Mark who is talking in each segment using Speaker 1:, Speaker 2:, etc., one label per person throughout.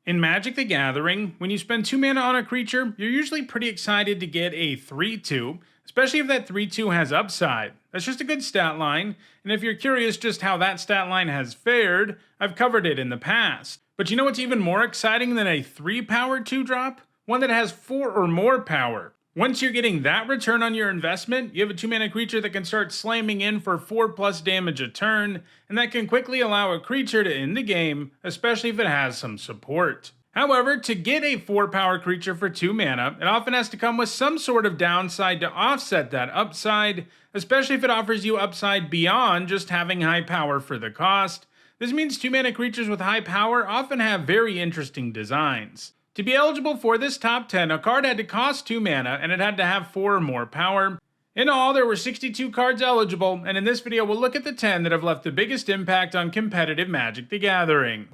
Speaker 1: In Magic the Gathering, when you spend 2 mana on a creature, you're usually pretty excited to get a 3/2, especially if that 3/2 has upside. That's just a good stat line, and if you're curious just how that stat line has fared, I've covered it in the past. But you know what's even more exciting than a 3-power 2-drop? One that has 4 or more power. Once you're getting that return on your investment, you have a 2-mana creature that can start slamming in for 4+ damage a turn, and that can quickly allow a creature to end the game, especially if it has some support. However, to get a 4-power creature for 2 mana, it often has to come with some sort of downside to offset that upside, especially if it offers you upside beyond just having high power for the cost. This means 2-mana creatures with high power often have very interesting designs. To be eligible for this top 10, a card had to cost 2 mana and it had to have 4 or more power. In all, there were 62 cards eligible, and in this video we'll look at the 10 that have left the biggest impact on competitive Magic the Gathering.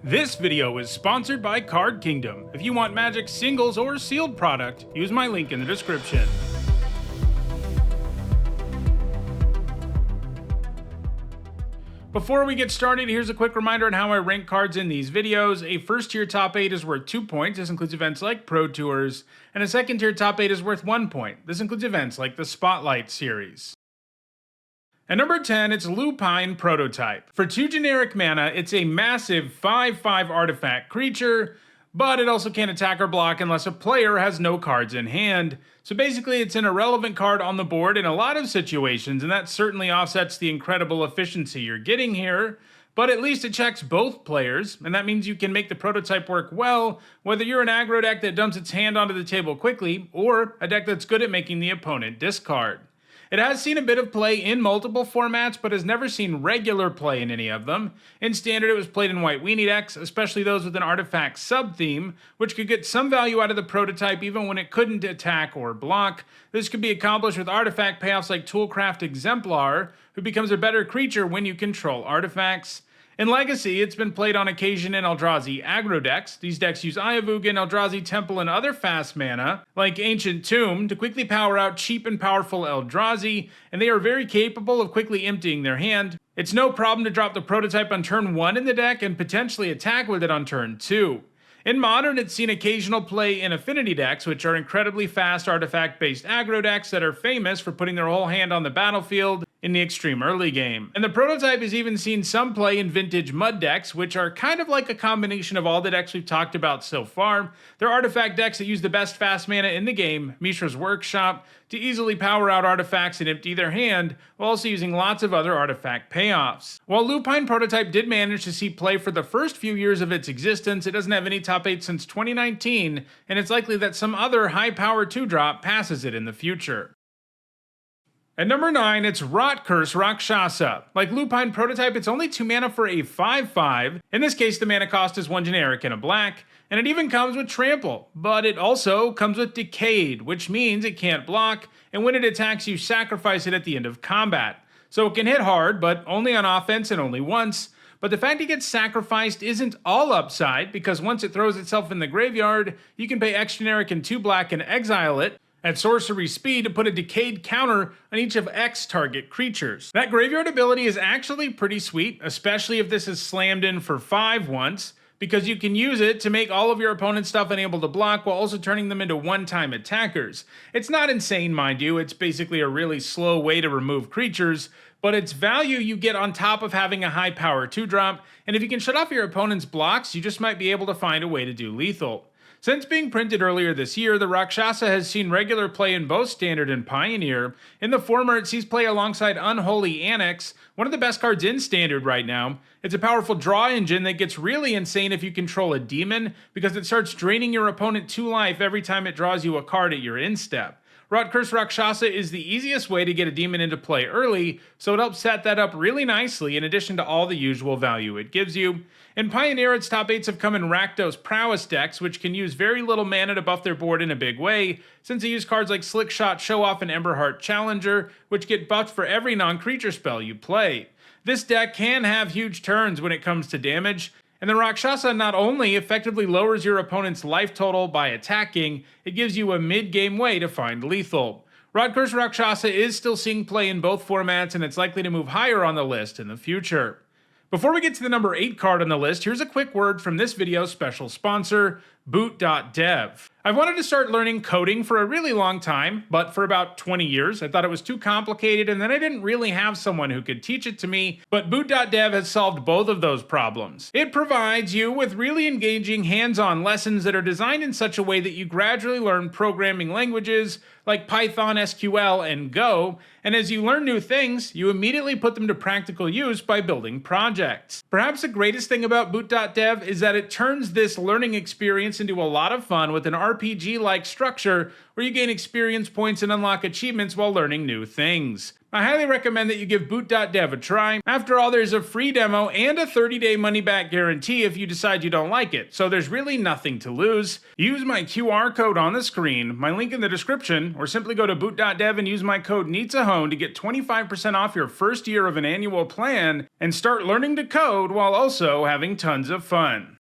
Speaker 1: This video is sponsored by Card Kingdom. If you want Magic singles or sealed product, use my link in the description. Before we get started, here's a quick reminder on how I rank cards in these videos. A first tier top 8 is worth 2 points, this includes events like Pro Tours, and a second tier top 8 is worth 1 point, this includes events like the Spotlight series. At number 10, it's Lupine Prototype. For 2 generic mana, it's a massive 5/5 artifact creature, but it also can't attack or block unless a player has no cards in hand. So basically it's an irrelevant card on the board in a lot of situations, and that certainly offsets the incredible efficiency you're getting here, but at least it checks both players, and that means you can make the prototype work well, whether you're an aggro deck that dumps its hand onto the table quickly, or a deck that's good at making the opponent discard. It has seen a bit of play in multiple formats, but has never seen regular play in any of them. In Standard, it was played in White Weenie decks, especially those with an artifact sub-theme, which could get some value out of the prototype even when it couldn't attack or block. This could be accomplished with artifact payoffs like Toolcraft Exemplar, who becomes a better creature when you control artifacts. In Legacy, it's been played on occasion in Eldrazi aggro decks. These decks use Ayavugan, Eldrazi Temple, and other fast mana, like Ancient Tomb, to quickly power out cheap and powerful Eldrazi, and they are very capable of quickly emptying their hand. It's no problem to drop the prototype on turn 1 in the deck and potentially attack with it on turn 2. In Modern, it's seen occasional play in Affinity decks, which are incredibly fast artifact-based aggro decks that are famous for putting their whole hand on the battlefield in the extreme early game. And the prototype has even seen some play in Vintage Mud decks, which are kind of like a combination of all the decks we've talked about so far. They're artifact decks that use the best fast mana in the game, Mishra's Workshop, to easily power out artifacts and empty their hand, while also using lots of other artifact payoffs. While Lupine Prototype did manage to see play for the first few years of its existence, it doesn't have any top 8 since 2019, and it's likely that some other high-power 2-drop passes it in the future. At number 9, it's Rot-Curse Rakshasa. Like Lupine Prototype, it's only 2 mana for a 5/5. In this case, the mana cost is 1 generic and a black, and it even comes with Trample. But it also comes with Decayed, which means it can't block, and when it attacks, you sacrifice it at the end of combat. So it can hit hard, but only on offense and only once. But the fact it gets sacrificed isn't all upside, because once it throws itself in the graveyard, you can pay X generic and 2 black and exile it at sorcery speed to put a Decayed counter on each of X target creatures. That graveyard ability is actually pretty sweet, especially if this is slammed in for 5 once, because you can use it to make all of your opponent's stuff unable to block while also turning them into one-time attackers. It's not insane, mind you, it's basically a really slow way to remove creatures, but it's value you get on top of having a high-power 2-drop, and if you can shut off your opponent's blocks, you just might be able to find a way to do lethal. Since being printed earlier this year, the Rakshasa has seen regular play in both Standard and Pioneer. In the former, it sees play alongside Unholy Annex, one of the best cards in Standard right now. It's a powerful draw engine that gets really insane if you control a demon, because it starts draining your opponent 2 life every time it draws you a card at your instep. Rot-Curse Rakshasa is the easiest way to get a demon into play early, so it helps set that up really nicely in addition to all the usual value it gives you. In Pioneer, its top 8s have come in Rakdos Prowess decks, which can use very little mana to buff their board in a big way, since they use cards like Slickshot, Show Off, and Emberheart Challenger, which get buffed for every non-creature spell you play. This deck can have huge turns when it comes to damage, and the Rakshasa not only effectively lowers your opponent's life total by attacking, it gives you a mid-game way to find lethal. Rot-Curse Rakshasa is still seeing play in both formats, and it's likely to move higher on the list in the future. Before we get to the number 8 card on the list, here's a quick word from this video's special sponsor, Boot.Dev. I've wanted to start learning coding for a really long time, but for about 20 years. I thought it was too complicated, and then I didn't really have someone who could teach it to me, but Boot.Dev has solved both of those problems. It provides you with really engaging hands-on lessons that are designed in such a way that you gradually learn programming languages like Python, SQL, and Go, and as you learn new things, you immediately put them to practical use by building projects. Perhaps the greatest thing about Boot.Dev is that it turns this learning experience into a lot of fun with an RPG-like structure where you gain experience points and unlock achievements while learning new things. I highly recommend that you give Boot.Dev a try. After all, there's a free demo and a 30-day money-back guarantee if you decide you don't like it, so there's really nothing to lose. Use my QR code on the screen, my link in the description, or simply go to Boot.Dev and use my code NEEDSAHONE to get 25% off your first year of an annual plan and start learning to code while also having tons of fun.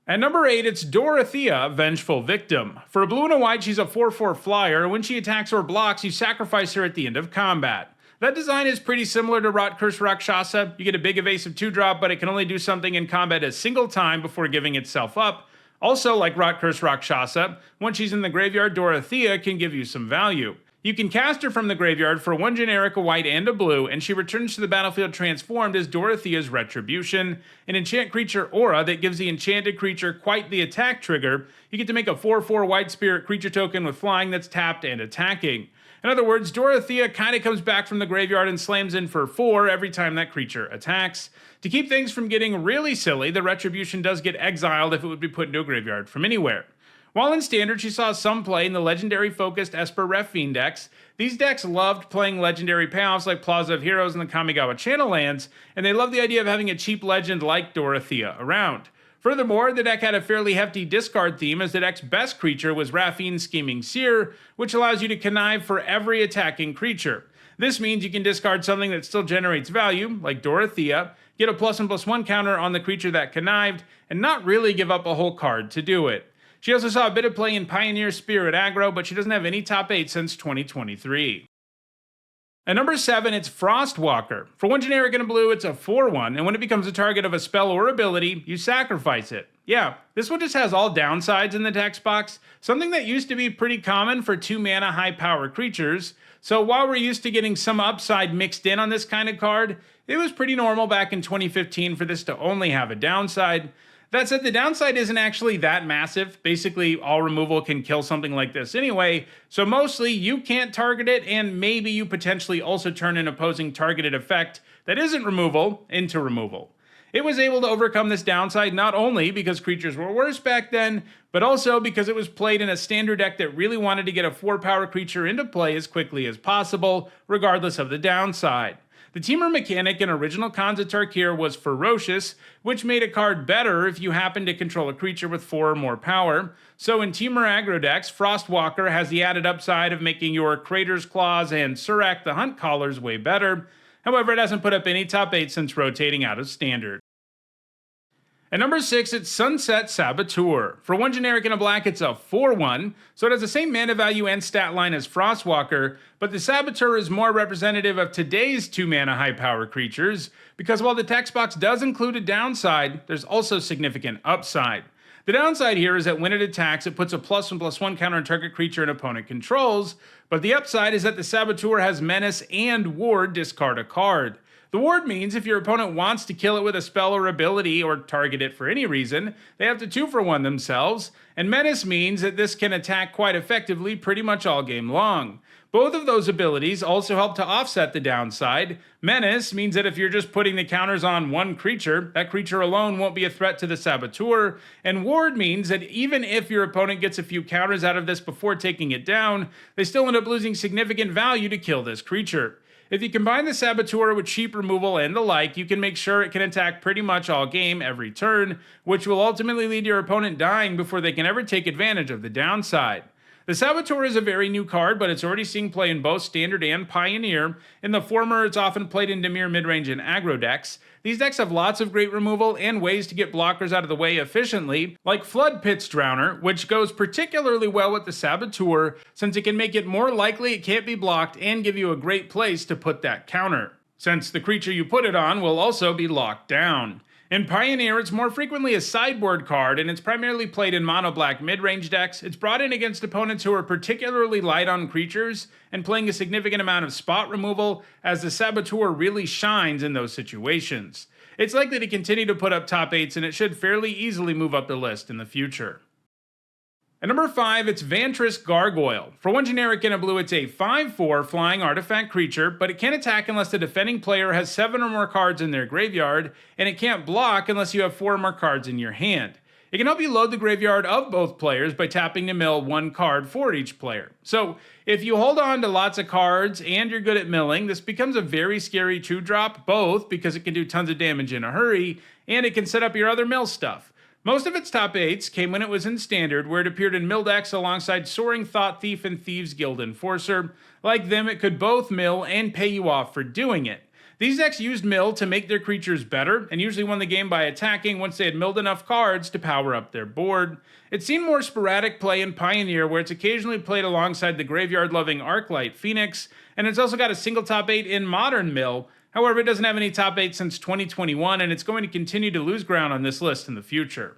Speaker 1: At number 8, it's Dorothea, Vengeful Victim. For a blue and a white, she's a 4/4 flyer. When she attacks or blocks, you sacrifice her at the end of combat. That design is pretty similar to Vantress Rakshasa. You get a big evasive 2-drop, but it can only do something in combat a single time before giving itself up. Also, like Vantress Rakshasa, once she's in the graveyard, Dorothea can give you some value. You can cast her from the graveyard for one generic, a white, and a blue, and she returns to the battlefield transformed as Dorothea's Retribution, an enchant creature aura that gives the enchanted creature quite the attack trigger. You get to make a 4/4 white spirit creature token with flying that's tapped and attacking. In other words, Dorothea kinda comes back from the graveyard and slams in for 4 every time that creature attacks. To keep things from getting really silly, the Retribution does get exiled if it would be put into a graveyard from anywhere. While in Standard, she saw some play in the legendary-focused Esper Ref Fiend decks. These decks loved playing legendary payoffs like Plaza of Heroes and the Kamigawa Channel lands, and they loved the idea of having a cheap legend like Dorothea around. Furthermore, the deck had a fairly hefty discard theme, as the deck's best creature was Raffine's Scheming Seer, which allows you to connive for every attacking creature. This means you can discard something that still generates value, like Dorothea, get a +1/+1 counter on the creature that connived, and not really give up a whole card to do it. She also saw a bit of play in Pioneer Spirit aggro, but she doesn't have any top 8 since 2023. At number 7, it's Frostwalker. For one generic and a blue, it's a 4/1, and when it becomes a target of a spell or ability, you sacrifice it. Yeah, this one just has all downsides in the text box, something that used to be pretty common for 2-mana high-power creatures. So while we're used to getting some upside mixed in on this kind of card, it was pretty normal back in 2015 for this to only have a downside. That said, the downside isn't actually that massive. Basically, all removal can kill something like this anyway, so mostly you can't target it, and maybe you potentially also turn an opposing targeted effect that isn't removal into removal. It was able to overcome this downside not only because creatures were worse back then, but also because it was played in a standard deck that really wanted to get a 4-power creature into play as quickly as possible, regardless of the downside. The Temur mechanic in original Khans of Tarkir was Ferocious, which made a card better if you happen to control a creature with 4 or more power. So in Temur aggro decks, Frostwalker has the added upside of making your Crater's Claws and Surak the Hunt Callers way better. However, it hasn't put up any top 8 since rotating out of Standard. At number 6, it's Sunset Saboteur. For one generic and a black, it's a 4/1, so it has the same mana value and stat line as Frostwalker, but the Saboteur is more representative of today's 2-mana high-power creatures, because while the text box does include a downside, there's also significant upside. The downside here is that when it attacks, it puts a +1/+1 counter on target creature an opponent controls, but the upside is that the Saboteur has Menace and Ward discard a card. The ward means if your opponent wants to kill it with a spell or ability, or target it for any reason, they have to 2-for-1 themselves, and Menace means that this can attack quite effectively pretty much all game long. Both of those abilities also help to offset the downside. Menace means that if you're just putting the counters on one creature, that creature alone won't be a threat to the Saboteur, and Ward means that even if your opponent gets a few counters out of this before taking it down, they still end up losing significant value to kill this creature. If you combine the Saboteur with cheap removal and the like, you can make sure it can attack pretty much all game every turn, which will ultimately lead to your opponent dying before they can ever take advantage of the downside. The Saboteur is a very new card, but it's already seeing play in both Standard and Pioneer. In the former, it's often played in Dimir midrange and aggro decks. These decks have lots of great removal and ways to get blockers out of the way efficiently, like Flood Pit's Drowner, which goes particularly well with the Saboteur, since it can make it more likely it can't be blocked and give you a great place to put that counter. since the creature you put it on will also be locked down. In Pioneer, it's more frequently a sideboard card, and it's primarily played in mono-black mid-range decks. It's brought in against opponents who are particularly light on creatures, and playing a significant amount of spot removal, as the Saboteur really shines in those situations. It's likely to continue to put up top 8s, and it should fairly easily move up the list in the future. At number 5, it's Vantress Gargoyle. For 1 generic and a blue, it's a 5/4 flying artifact creature, but it can't attack unless the defending player has 7 or more cards in their graveyard, and it can't block unless you have 4 or more cards in your hand. It can help you load the graveyard of both players by tapping to mill 1 card for each player. So, if you hold on to lots of cards and you're good at milling, this becomes a very scary 2-drop, both because it can do tons of damage in a hurry, and it can set up your other mill stuff. Most of its top 8s came when it was in Standard, where it appeared in mill decks alongside Soaring Thought Thief and Thieves Guild Enforcer. Like them, it could both mill and pay you off for doing it. These decks used mill to make their creatures better, and usually won the game by attacking once they had milled enough cards to power up their board. It's seen more sporadic play in Pioneer, where it's occasionally played alongside the graveyard-loving Arclight Phoenix, and it's also got a single top 8 in Modern Mill. However, it doesn't have any top 8 since 2021, and it's going to continue to lose ground on this list in the future.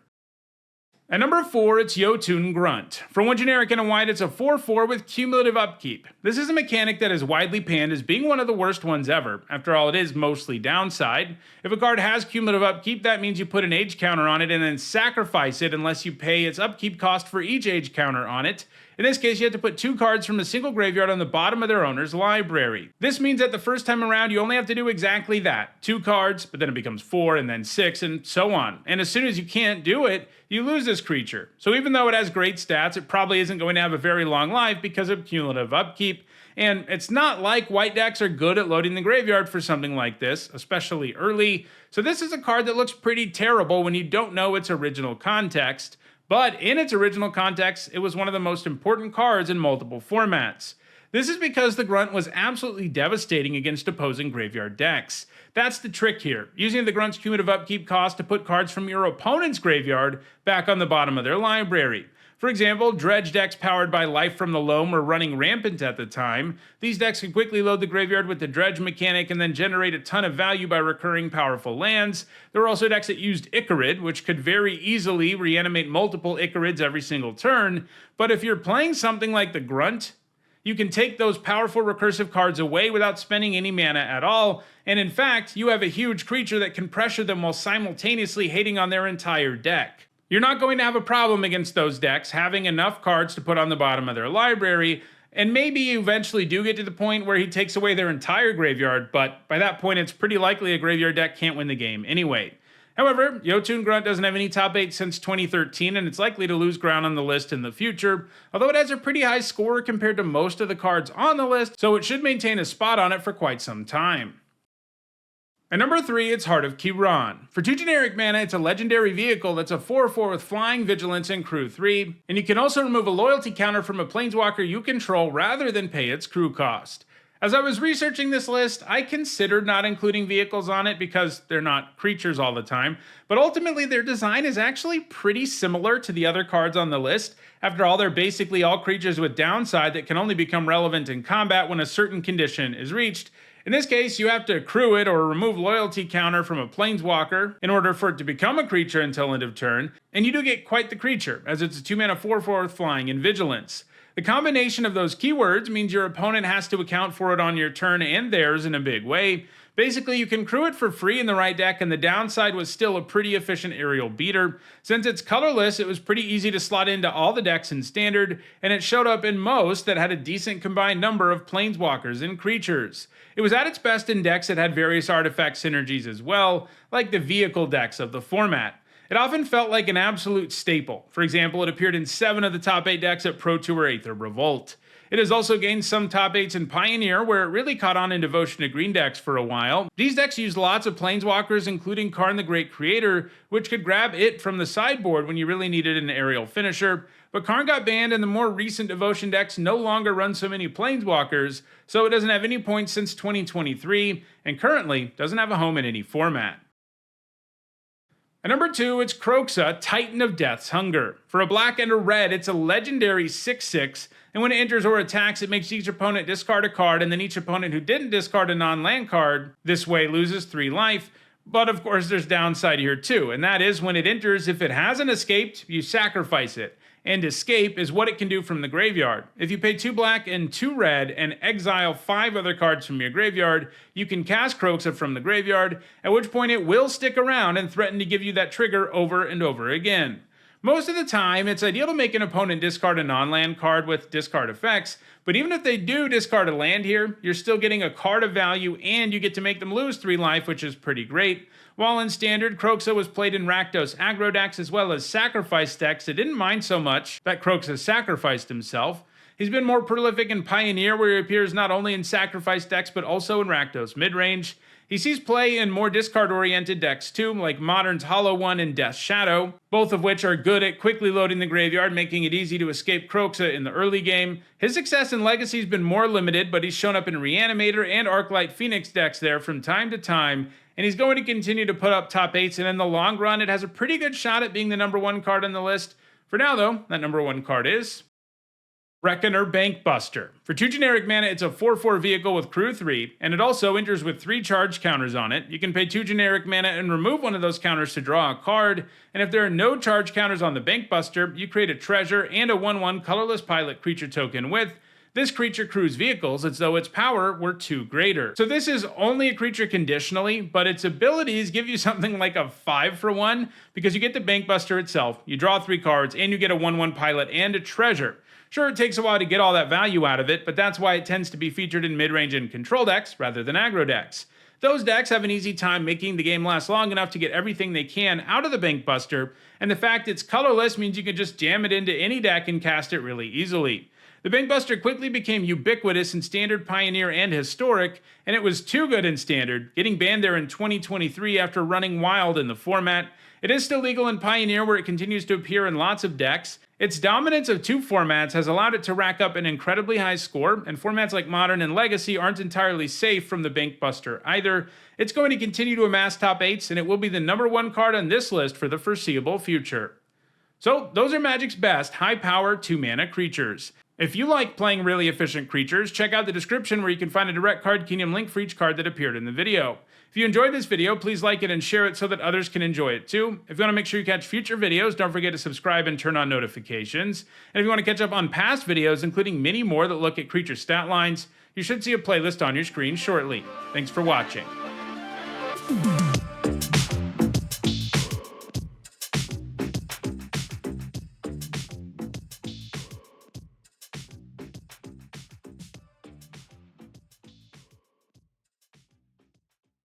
Speaker 1: At number 4, it's Jotun Grunt. For 1 generic and a white, it's a 4/4 with cumulative upkeep. This is a mechanic that is widely panned as being one of the worst ones ever. After all, it is mostly downside. If a card has cumulative upkeep, that means you put an age counter on it and then sacrifice it unless you pay its upkeep cost for each age counter on it. In this case, you have to put 2 cards from a single graveyard on the bottom of their owner's library. This means that the first time around, you only have to do exactly that. 2 cards, but then it becomes 4 and then 6 and so on. And as soon as you can't do it, you lose this creature. So even though it has great stats, it probably isn't going to have a very long life because of cumulative upkeep. And it's not like white decks are good at loading the graveyard for something like this, especially early. So this is a card that looks pretty terrible when you don't know its original context. But in its original context, it was one of the most important cards in multiple formats. This is because the Grunt was absolutely devastating against opposing graveyard decks. That's the trick here, using the Grunt's cumulative upkeep cost to put cards from your opponent's graveyard back on the bottom of their library. For example, dredge decks powered by Life from the Loam were running rampant at the time. These decks could quickly load the graveyard with the dredge mechanic and then generate a ton of value by recurring powerful lands. There were also decks that used Icarid, which could very easily reanimate multiple Icarids every single turn. But if you're playing something like the Grunt, you can take those powerful recursive cards away without spending any mana at all, and in fact, you have a huge creature that can pressure them while simultaneously hating on their entire deck. You're not going to have a problem against those decks having enough cards to put on the bottom of their library, and maybe you eventually do get to the point where he takes away their entire graveyard, but by that point it's pretty likely a graveyard deck can't win the game anyway. However, Jotun Grunt doesn't have any top 8 since 2013, and it's likely to lose ground on the list in the future, although it has a pretty high score compared to most of the cards on the list, so it should maintain a spot on it for quite some time. At number 3, it's Heart of Kiran. For 2 generic mana, it's a legendary vehicle that's a 4/4 with Flying, Vigilance, and Crew 3, and you can also remove a loyalty counter from a planeswalker you control rather than pay its crew cost. As I was researching this list, I considered not including vehicles on it because they're not creatures all the time, but ultimately their design is actually pretty similar to the other cards on the list. After all, they're basically all creatures with downside that can only become relevant in combat when a certain condition is reached. In this case, you have to accrue it or remove loyalty counter from a planeswalker in order for it to become a creature until end of turn, and you do get quite the creature, as it's a 2-mana 4/4 with Flying and Vigilance. The combination of those keywords means your opponent has to account for it on your turn and theirs in a big way. Basically, you can crew it for free in the right deck, and the downside was still a pretty efficient aerial beater. Since it's colorless, it was pretty easy to slot into all the decks in Standard, and it showed up in most that had a decent combined number of planeswalkers and creatures. It was at its best in decks that had various artifact synergies as well, like the vehicle decks of the format. It often felt like an absolute staple. For example, it appeared in 7 of the top 8 decks at Pro Tour Aether Revolt. It has also gained some top 8s in Pioneer, where it really caught on in Devotion to Green decks for a while. These decks used lots of planeswalkers, including Karn the Great Creator, which could grab it from the sideboard when you really needed an aerial finisher. But Karn got banned, and the more recent Devotion decks no longer run so many planeswalkers, so it doesn't have any points since 2023, and currently doesn't have a home in any format. At number 2, it's Kroxa, Titan of Death's Hunger. For a black and a red, it's a legendary 6/6 and when it enters or attacks, it makes each opponent discard a card, and then each opponent who didn't discard a non-land card this way loses 3 life. But of course there's downside here too, and that is when it enters, if it hasn't escaped, you sacrifice it. And escape is what it can do from the graveyard. If you pay 2 black and 2 red and exile 5 other cards from your graveyard, you can cast Kroxa from the graveyard, at which point it will stick around and threaten to give you that trigger over and over again. Most of the time, it's ideal to make an opponent discard a non-land card with discard effects, but even if they do discard a land here, you're still getting a card of value and you get to make them lose 3 life, which is pretty great. While in Standard, Kroxa was played in Rakdos aggro decks as well as sacrifice decks that didn't mind so much that Kroxa sacrificed himself. He's been more prolific in Pioneer, where he appears not only in sacrifice decks but also in Rakdos midrange. He sees play in more discard-oriented decks too, like Modern's Hollow One and Death's Shadow, both of which are good at quickly loading the graveyard, making it easy to escape Kroxa in the early game. His success in Legacy's been more limited, but he's shown up in Reanimator and Arclight Phoenix decks there from time to time, and he's going to continue to put up top 8s, and in the long run, it has a pretty good shot at being the #1 card on the list. For now, though, that #1 card is Reckoner Bankbuster. For 2 generic mana, it's a 4/4 vehicle with crew 3, and it also enters with 3 charge counters on it. You can pay 2 generic mana and remove one of those counters to draw a card, and if there are no charge counters on the Bankbuster, you create a treasure and a 1/1 colorless pilot creature token with this creature crews vehicles as though its power were 2 greater. So this is only a creature conditionally, but its abilities give you something like a 5-for-1, because you get the Bankbuster itself, you draw 3 cards, and you get a 1/1 pilot and a treasure. Sure, it takes a while to get all that value out of it, but that's why it tends to be featured in mid-range and control decks rather than aggro decks. Those decks have an easy time making the game last long enough to get everything they can out of the Bankbuster, and the fact it's colorless means you can just jam it into any deck and cast it really easily. The Bankbuster quickly became ubiquitous in Standard, Pioneer, and Historic, and it was too good in Standard, getting banned there in 2023 after running wild in the format. It is still legal in Pioneer, where it continues to appear in lots of decks. Its dominance of 2 formats has allowed it to rack up an incredibly high score, and formats like Modern and Legacy aren't entirely safe from the Bankbuster either. It's going to continue to amass top 8s, and it will be the #1 card on this list for the foreseeable future. So, those are Magic's best high-power 2-mana creatures. If you like playing really efficient creatures, check out the description where you can find a direct card kingdom link for each card that appeared in the video. If you enjoyed this video, please like it and share it so that others can enjoy it too. If you want to make sure you catch future videos, don't forget to subscribe and turn on notifications. And if you want to catch up on past videos, including many more that look at creature stat lines, you should see a playlist on your screen shortly. Thanks for watching.